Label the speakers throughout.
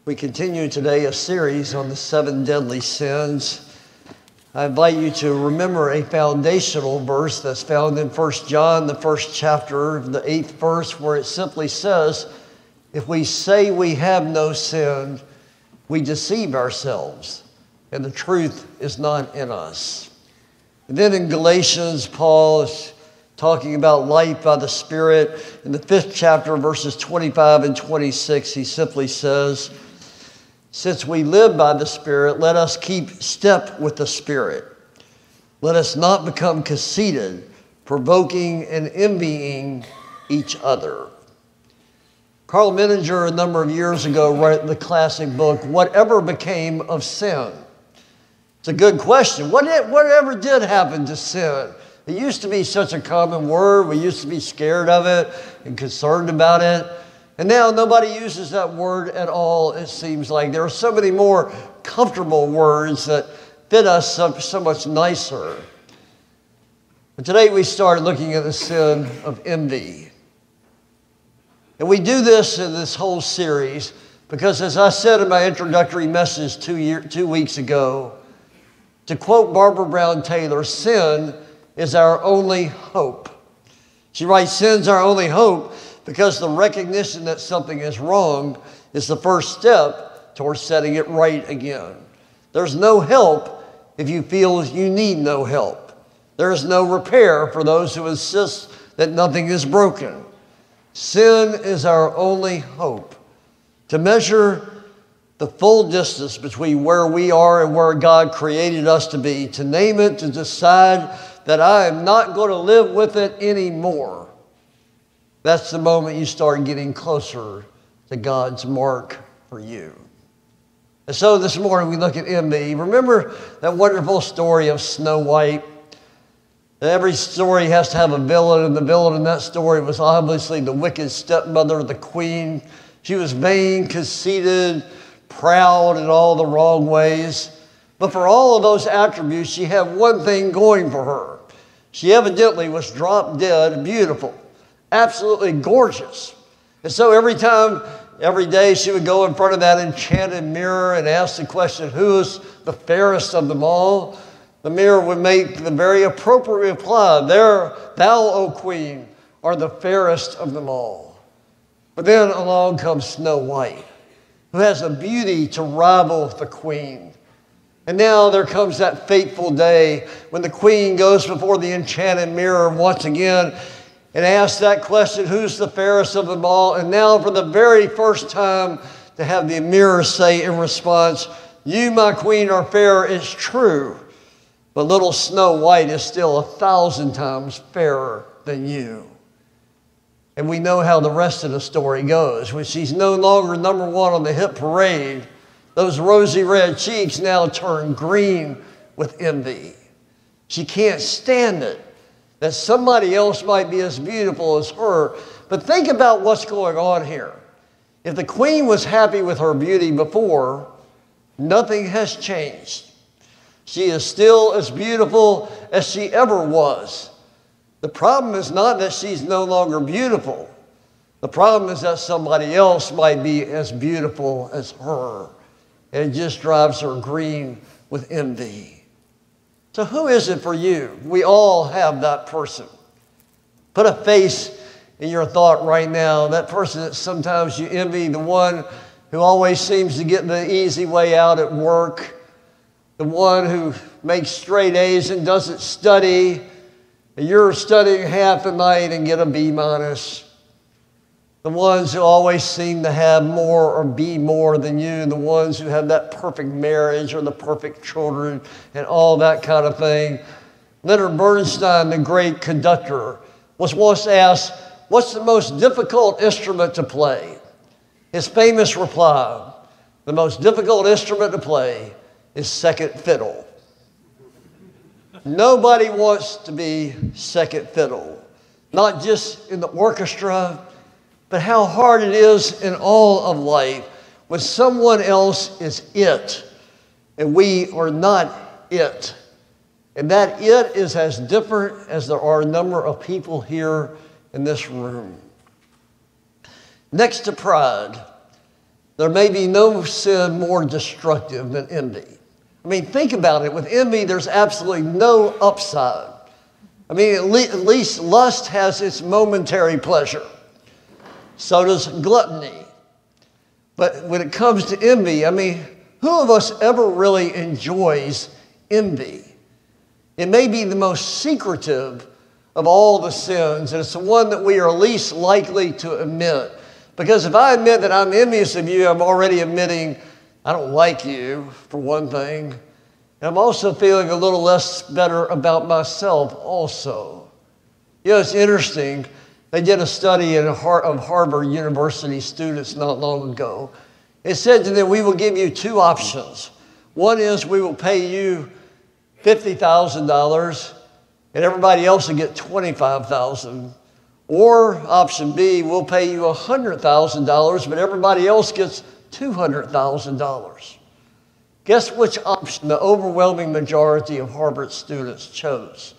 Speaker 1: We continue today a series on the 7 deadly sins. I invite you to remember a foundational verse that's found in 1 John, the first chapter, the 8th verse, where it simply says, if we say we have no sin, we deceive ourselves, and the truth is not in us. And then in Galatians, Paul is talking about life by the Spirit. In the 5th chapter, verses 25 and 26, he simply says, since we live by the Spirit, let us keep step with the Spirit. Let us not become conceited, provoking and envying each other. Carl Menninger, a number of years ago, wrote the classic book, Whatever Became of Sin? It's a good question. Whatever did happen to sin? It used to be such a common word. We used to be scared of it and concerned about it. And now nobody uses that word at all, it seems like. There are so many more comfortable words that fit us so much nicer. But today we started looking at the sin of envy. And we do this in this whole series because, as I said in my introductory message 2 weeks ago, to quote Barbara Brown Taylor, sin is our only hope. She writes, sin's our only hope because the recognition that something is wrong is the first step towards setting it right again. There's no help if you feel you need no help. There is no repair for those who insist that nothing is broken. Sin is our only hope. To measure the full distance between where we are and where God created us to be, to name it, to decide that I am not going to live with it anymore. That's the moment you start getting closer to God's mark for you. And so this morning we look at envy. Remember that wonderful story of Snow White? Every story has to have a villain, and the villain in that story was obviously the wicked stepmother of the queen. She was vain, conceited, proud in all the wrong ways. But for all of those attributes, she had one thing going for her. She evidently was drop dead beautiful. Absolutely gorgeous. And so every day she would go in front of that enchanted mirror and ask the question, who is the fairest of them all? The mirror would make the very appropriate reply, there, thou, O queen, are the fairest of them all. But then along comes Snow White, who has a beauty to rival the queen. And now there comes that fateful day when the queen goes before the enchanted mirror once again and asks that question, who's the fairest of them all? And now for the very first time to have the mirror say in response, you, my queen, are fair, it's true. But little Snow White is still 1,000 times fairer than you. And we know how the rest of the story goes. When she's no longer number one on the hit parade, those rosy red cheeks now turn green with envy. She can't stand it that somebody else might be as beautiful as her. But think about what's going on here. If the queen was happy with her beauty before, nothing has changed. She is still as beautiful as she ever was. The problem is not that she's no longer beautiful. The problem is that somebody else might be as beautiful as her. And it just drives her green with envy. So who is it for you? We all have that person. Put a face in your thought right now. That person that sometimes you envy, the one who always seems to get the easy way out at work, the one who makes straight A's and doesn't study, and you're studying half the night and get a B minus. The ones who always seem to have more or be more than you, the ones who have that perfect marriage or the perfect children and all that kind of thing. Leonard Bernstein, the great conductor, was once asked, what's the most difficult instrument to play? His famous reply, the most difficult instrument to play is second fiddle. Nobody wants to be second fiddle, not just in the orchestra, but how hard it is in all of life when someone else is it and we are not it. And that it is as different as there are a number of people here in this room. Next to pride There may be no sin more destructive than envy. I mean, think about it. With envy, there's absolutely no upside. I mean, at least lust has its momentary pleasure. So does gluttony. But when it comes to envy, I mean, who of us ever really enjoys envy? It may be the most secretive of all the sins, and it's the one that we are least likely to admit. Because if I admit that I'm envious of you, I'm already admitting I don't like you, for one thing. And I'm also feeling a little less better about myself also. You know, it's interesting. They did a study of Harvard University students not long ago. It said to them, we will give you two options. One is we will pay you $50,000 and everybody else will get $25,000. Or option B, we'll pay you $100,000, but everybody else gets $200,000. Guess which option the overwhelming majority of Harvard students chose?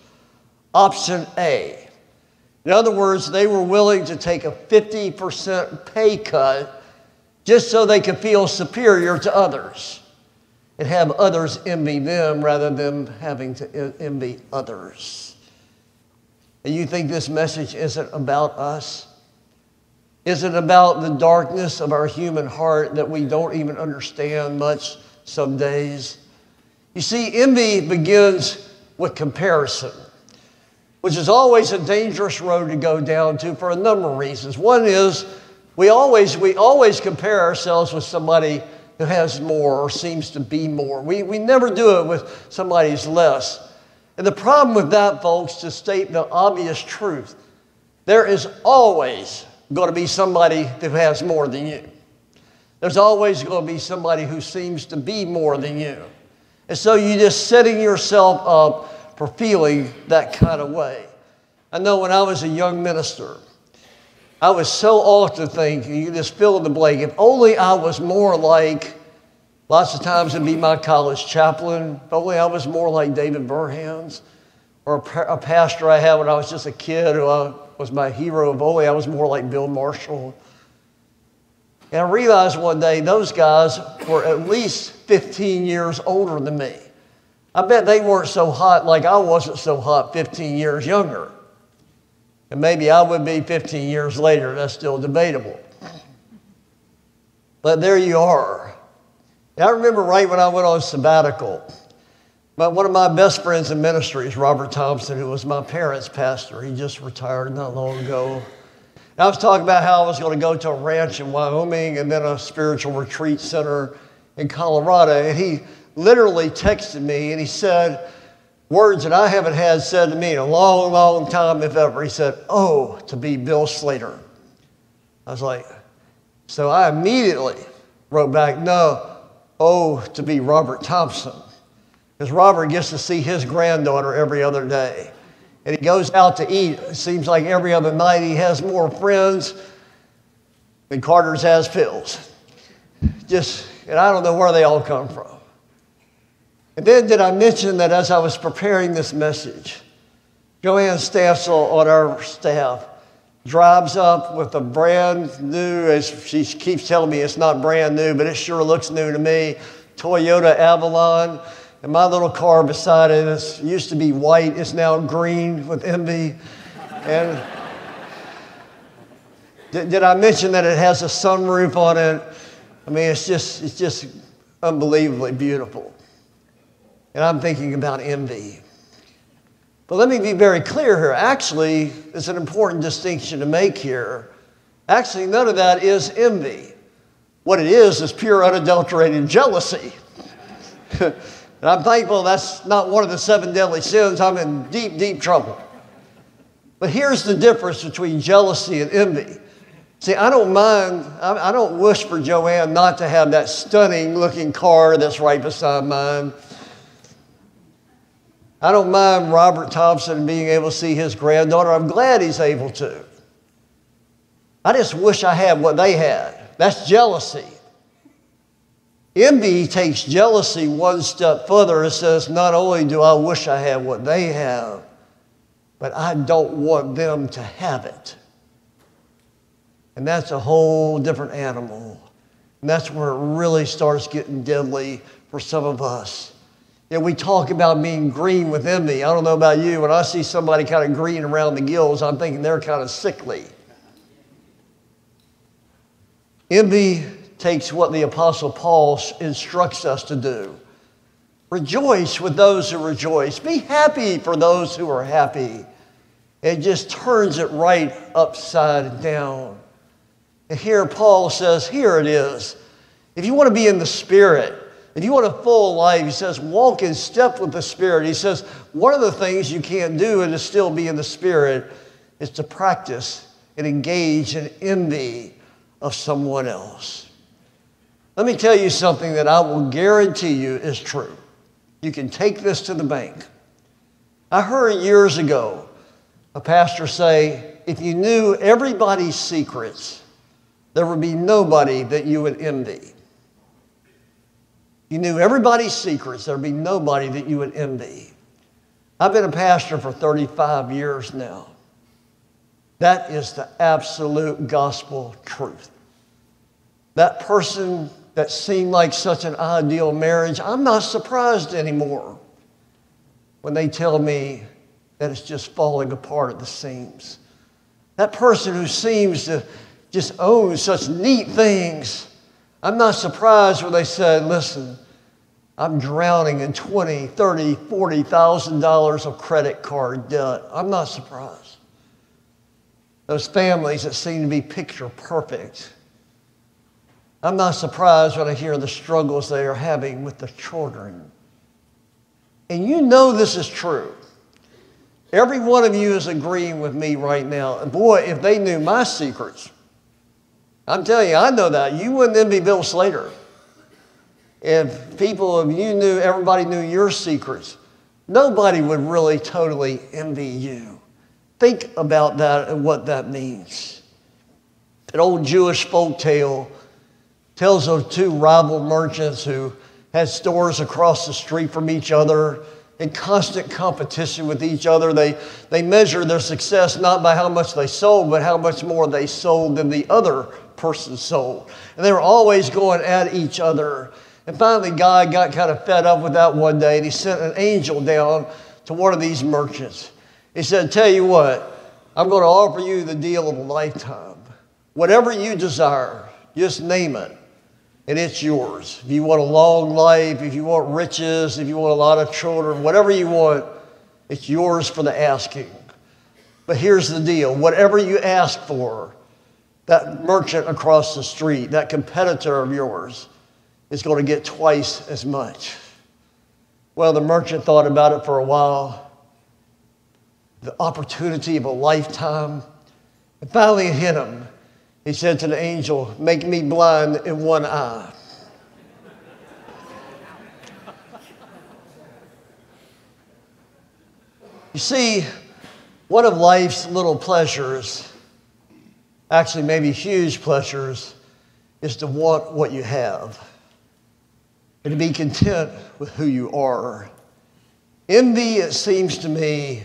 Speaker 1: Option A. In other words, they were willing to take a 50% pay cut just so they could feel superior to others and have others envy them rather than having to envy others. And you think this message isn't about us? Is it about the darkness of our human heart that we don't even understand much some days? You see, envy begins with comparison, which is always a dangerous road to go down to for a number of reasons. One is we always compare ourselves with somebody who has more or seems to be more. We never do it with somebody who's less. And the problem with that, folks, to state the obvious truth, there is always going to be somebody who has more than you. There's always going to be somebody who seems to be more than you. And so you're just setting yourself up for feeling that kind of way. I know when I was a young minister, I was so often thinking, you just fill in the blank, if only I was more like, lots of times it'd be my college chaplain, if only I was more like David Burhans, or a pastor I had when I was just a kid who was my hero, if only I was more like Bill Marshall. And I realized one day those guys were at least 15 years older than me. I bet they weren't so hot like I wasn't so hot 15 years younger. And maybe I would be 15 years later. That's still debatable. But there you are. And I remember right when I went on sabbatical, but one of my best friends in ministry is Robert Thompson, who was my parents' pastor. He just retired not long ago. And I was talking about how I was going to go to a ranch in Wyoming and then a spiritual retreat center in Colorado. And he literally texted me and he said, words that I haven't had said to me in a long, long time, if ever. He said, "Oh, to be Bill Slater." I was like, so I immediately wrote back, "No, oh, to be Robert Thompson." Because Robert gets to see his granddaughter every other day. And he goes out to eat. It seems like every other night he has more friends than Carter's has pills. And I don't know where they all come from. And then did I mention that as I was preparing this message, Joanne Stansel on our staff drives up with a brand new, as she keeps telling me it's not brand new, but it sure looks new to me, Toyota Avalon. And my little car beside it used to be white, it's now green with envy. And did I mention that it has a sunroof on it? I mean, it's just unbelievably beautiful. And I'm thinking about envy. But let me be very clear here. Actually, there's an important distinction to make here. Actually, none of that is envy. What it is pure unadulterated jealousy. And I'm thankful that's not one of the 7 deadly sins. I'm in deep, deep trouble. But here's the difference between jealousy and envy. See, I don't wish for Joanne not to have that stunning looking car that's right beside mine. I don't mind Robert Thompson being able to see his granddaughter. I'm glad he's able to. I just wish I had what they had. That's jealousy. Envy takes jealousy one step further. It says, not only do I wish I had what they have, but I don't want them to have it. And that's a whole different animal. And that's where it really starts getting deadly for some of us. Yeah, we talk about being green with envy. I don't know about you. When I see somebody kind of green around the gills, I'm thinking they're kind of sickly. Envy takes what the Apostle Paul instructs us to do. Rejoice with those who rejoice. Be happy for those who are happy. It just turns it right upside down. And here Paul says, here it is. If you want to be in the Spirit, if you want a full life, he says, walk in step with the Spirit. He says, one of the things you can't do and to still be in the Spirit is to practice and engage in envy of someone else. Let me tell you something that I will guarantee you is true. You can take this to the bank. I heard years ago a pastor say, if you knew everybody's secrets, there would be nobody that you would envy. You knew everybody's secrets, there would be nobody that you would envy. I've been a pastor for 35 years now. That is the absolute gospel truth. That person that seemed like such an ideal marriage, I'm not surprised anymore when they tell me that it's just falling apart at the seams. That person who seems to just own such neat things, I'm not surprised when they said, listen, I'm drowning in $20,000, $30,000, $40,000 of credit card debt. I'm not surprised. Those families that seem to be picture perfect. I'm not surprised when I hear the struggles they are having with the children. And you know this is true. Every one of you is agreeing with me right now. And boy, if they knew my secrets, I'm telling you, I know that. You wouldn't envy Bill Slater. If everybody knew your secrets, nobody would really totally envy you. Think about that and what that means. An old Jewish folk tale tells of two rival merchants who had stores across the street from each other in constant competition with each other. They measured their success not by how much they sold, but how much more they sold than the other person sold. And they were always going at each other. And finally, God got kind of fed up with that one day, and he sent an angel down to one of these merchants. He said, tell you what, I'm going to offer you the deal of a lifetime. Whatever you desire, just name it, and it's yours. If you want a long life, if you want riches, if you want a lot of children, whatever you want, it's yours for the asking. But here's the deal. Whatever you ask for, that merchant across the street, that competitor of yours, is going to get twice as much. Well, the merchant thought about it for a while. The opportunity of a lifetime. And finally it hit him. He said to the angel, make me blind in one eye. You see, one of life's little pleasures, actually maybe huge pleasures, is to want what you have and to be content with who you are. Envy, it seems to me,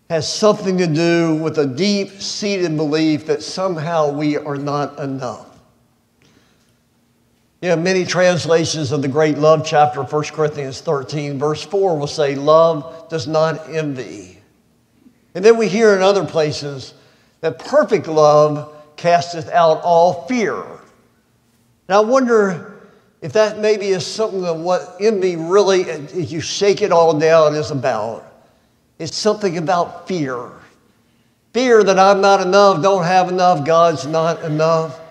Speaker 1: has something to do with a deep-seated belief that somehow we are not enough. You know, many translations of the great love chapter, 1 Corinthians 13, verse 4 will say, love does not envy. And then we hear in other places that perfect love casteth out all fear. Now I wonder if that maybe is something of what envy really, if you shake it all down, is about. It's something about fear. Fear that I'm not enough, don't have enough, God's not enough.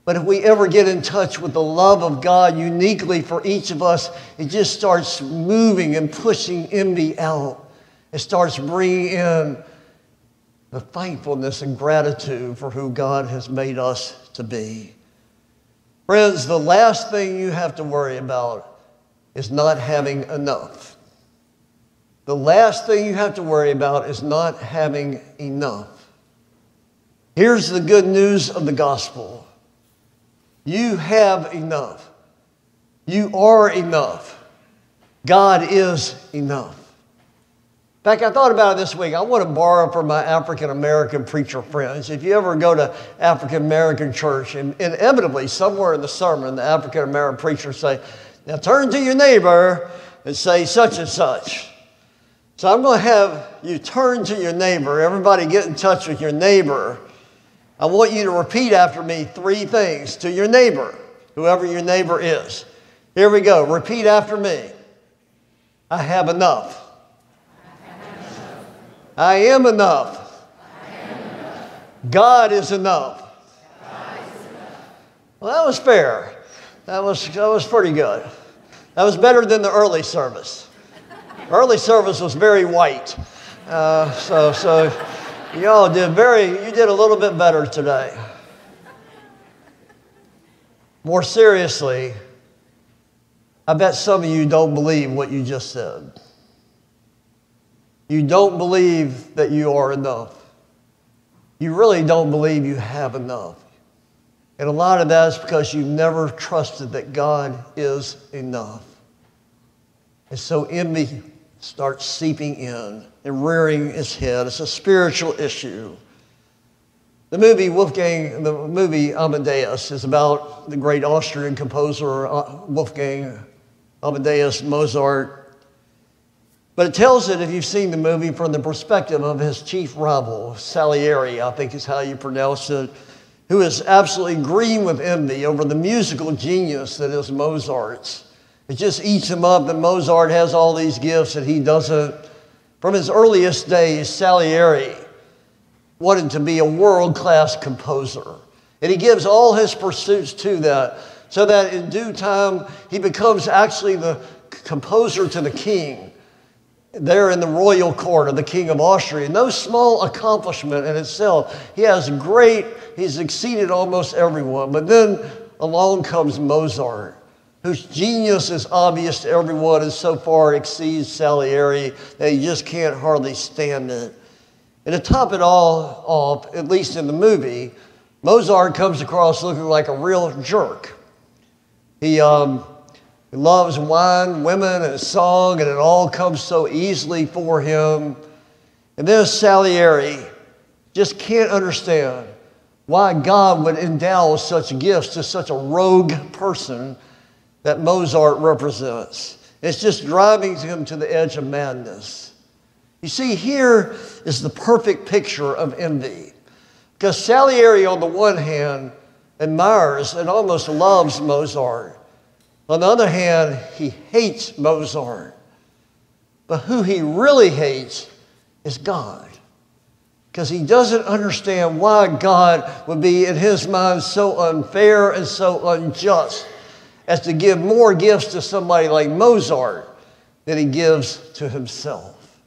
Speaker 1: But if we ever get in touch with the love of God uniquely for each of us, it just starts moving and pushing envy out. It starts bringing in the thankfulness and gratitude for who God has made us to be. Friends, the last thing you have to worry about is not having enough. The last thing you have to worry about is not having enough. Here's the good news of the gospel. You have enough. You are enough. God is enough. In fact, I thought about it this week. I want to borrow from my African-American preacher friends. If you ever go to African-American church, and inevitably somewhere in the sermon, the African-American preacher say, now turn to your neighbor and say such and such. So I'm going to have you turn to your neighbor. Everybody get in touch with your neighbor. I want you to repeat after me 3 things to your neighbor, whoever your neighbor is. Here we go. Repeat after me. I have enough. I am enough. God is enough. Well, that was fair. That was pretty good. That was better than the early service. Early service was very white. So y'all you did a little bit better today. More seriously, I bet some of you don't believe what you just said. You don't believe that you are enough. You really don't believe you have enough. And a lot of that is because you've never trusted that God is enough. And so envy starts seeping in and rearing its head. It's a spiritual issue. The movie Amadeus is about the great Austrian composer Wolfgang Amadeus Mozart. But it tells it, if you've seen the movie, from the perspective of his chief rival, Salieri, I think is how you pronounce it, who is absolutely green with envy over the musical genius that is Mozart's. It just eats him up that Mozart has all these gifts and he doesn't. From his earliest days, Salieri wanted to be a world-class composer. And he gives all his pursuits to that, so that in due time, he becomes actually the composer to the king there in the royal court of the King of Austria. No small accomplishment in itself. He's exceeded almost everyone. But then along comes Mozart, whose genius is obvious to everyone and so far exceeds Salieri that he just can't hardly stand it. And to top it all off, at least in the movie, Mozart comes across looking like a real jerk. He loves wine, women, and song, and it all comes so easily for him. And then Salieri just can't understand why God would endow such gifts to such a rogue person that Mozart represents. It's just driving him to the edge of madness. You see, here is the perfect picture of envy. Because Salieri, on the one hand, admires and almost loves Mozart. On the other hand, he hates Mozart. But who he really hates is God. Because he doesn't understand why God would be, in his mind, so unfair and so unjust as to give more gifts to somebody like Mozart than he gives to himself.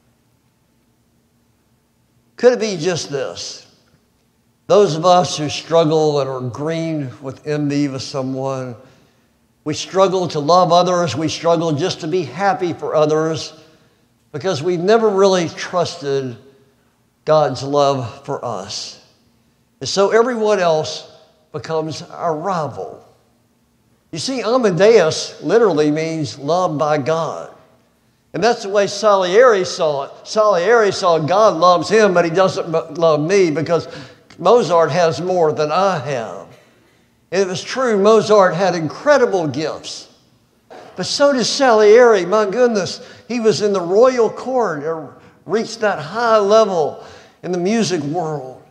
Speaker 1: Could it be just this? Those of us who struggle and are green with envy with someone, we struggle to love others, we struggle just to be happy for others because we've never really trusted God's love for us. And so everyone else becomes our rival. You see, Amadeus literally means loved by God. And that's the way Salieri saw it. Salieri saw God loves him, but he doesn't love me because Mozart has more than I have. And it was true, Mozart had incredible gifts. But so did Salieri. My goodness, he was in the royal court and reached that high level in the music world.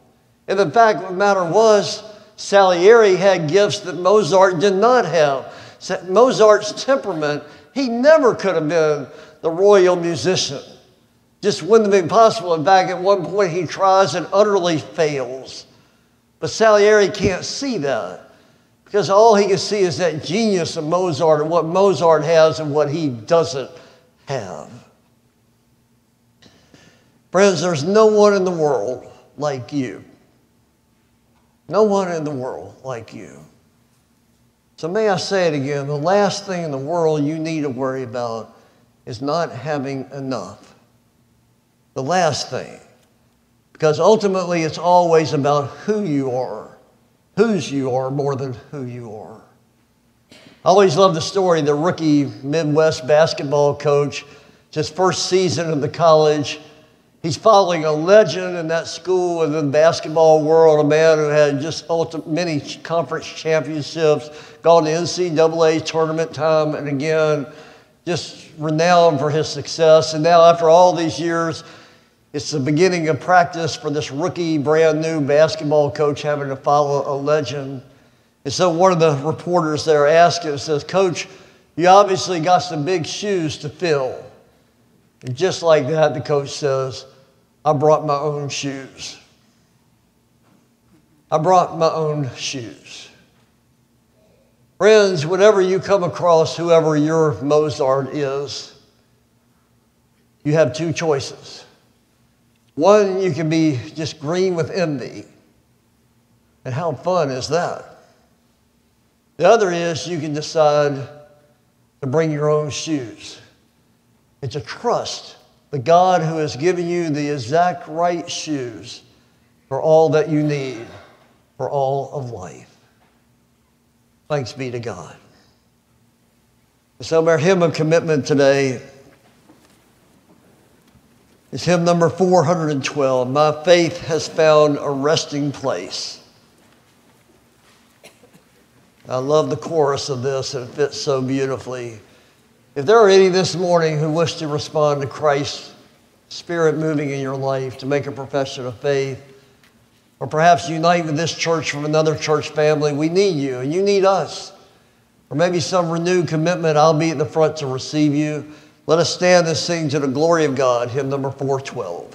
Speaker 1: And the fact of the matter was, Salieri had gifts that Mozart did not have. Mozart's temperament, he never could have been the royal musician. Just wouldn't have been possible. In fact, at one point he tries and utterly fails. But Salieri can't see that because all he can see is that genius of Mozart and what Mozart has and what he doesn't have. Friends, there's no one in the world like you. No one in the world like you. So may I say it again, the last thing in the world you need to worry about is not having enough. The last thing. Because ultimately it's always about who you are, whose you are more than who you are. I always love the story of the rookie Midwest basketball coach, his first season in the college, He's following a legend in that school and in the basketball world, a man who had just many conference championships, gone to NCAA tournament time and again, just renowned for his success. And now after all these years, it's the beginning of practice for this rookie, brand new basketball coach having to follow a legend. And so one of the reporters there asked him, says, "Coach, you obviously got some big shoes to fill." And just like that, the coach says, "I brought my own shoes. I brought my own shoes." Friends, whenever you come across whoever your Mozart is, you have two choices. One, you can be just green with envy. And how fun is that? The other is you can decide to bring your own shoes and to trust the God who has given you the exact right shoes for all that you need for all of life. Thanks be to God. So our hymn of commitment today is hymn number 412, "My Faith Has Found a Resting Place." I love the chorus of this, and it fits so beautifully. If there are any this morning who wish to respond to Christ's Spirit moving in your life, to make a profession of faith, or perhaps unite with this church from another church family, we need you and you need us. Or maybe some renewed commitment, I'll be at the front to receive you. Let us stand and sing to the glory of God, hymn number 412.